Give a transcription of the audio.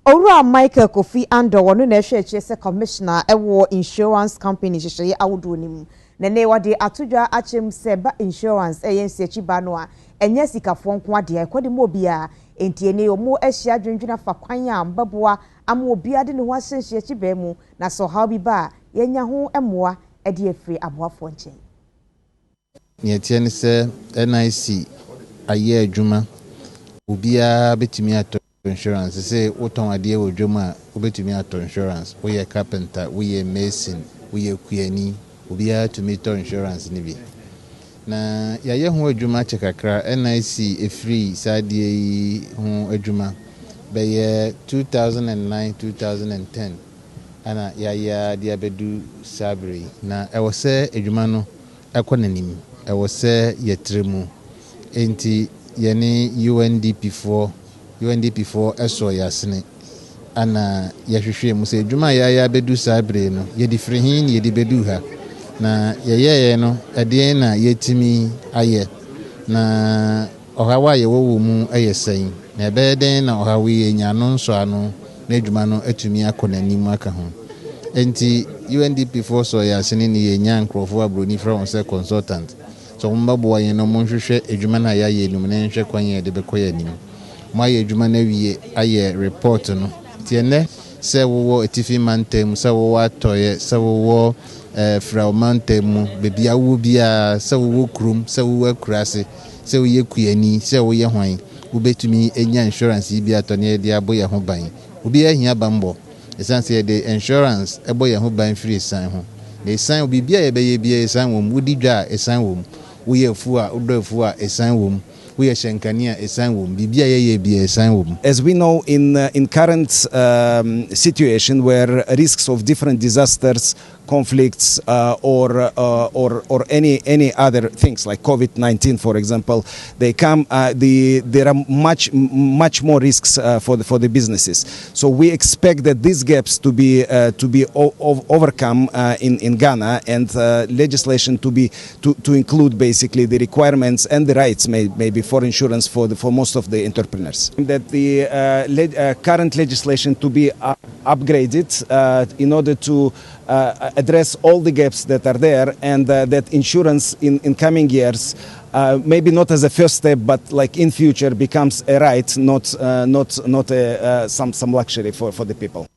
Owura Michael Kofi Ando wonu na ehwe commissioner ewo insurance company hyehyeye awodo nim na ne wade atodwa achem seba insurance eyensi ba no a enye sikafo nko ade ekode mo bia entie ne omo ahia dwendwena fa kwan a mbaboa ama obi ade ne ho ahyehyeye chiba mu na so how bi ba yenya ho emoa ade afiri aboafo nchen ne tie ne se NIC aye adwuma obia betumi ato insurance say woton ade wo dwuma obetumi ato insurance we carpenter we mason we kuani obia to meet insurance ni bi na yaye ho adwuma chekakra NIC efree sadie ho adwuma be 2009 2010 ana yaya dia bedu sabri na e wo se adwuma no ekonanim e wo se yetremu enti yene UNDP for eso yasne ana yahwehwe mu se dwuma ya bedu sabre no ye di frihin ye di bedu ha na ye no ade na yetimi aye na ohawa ye wo mu ayesen na ebeden na ohawe ye nya no nso ano na dwuma no atumi akonanim aka ho enti UNDP for so yasne ni ye nya nkrofo abroni from say consultant so mbabo ye no monhwehwe adwuma na ya ye num na nhwe kwan ye de bekoya nim my juma na wie aye report no tiene se wo etifi mantem se wo atoye se wo fra mantem bebia wo bia se wo krum se wo akurase se wo yekuani se wo ye hwan wo betumi enya insurance bia to ne de aboye ho ban obi ahia bambo esanse de insurance eboye ho ban free san ho na san obi bia ye beye bia san wo mu didwa esan wo wo ye fu a odo fu a esan wo as we know in current situation where risks of different disasters, conflicts or any other things like COVID-19 for example, they come there are much more risks for the businesses, so we expect that these gaps to be overcome in Ghana, and legislation to include basically the requirements and the rights maybe for insurance for most of the entrepreneurs. That the current legislation to be upgraded in order to address all the gaps that are there, and that insurance in coming years maybe not as a first step, but like in future becomes a right, not some luxury for the people.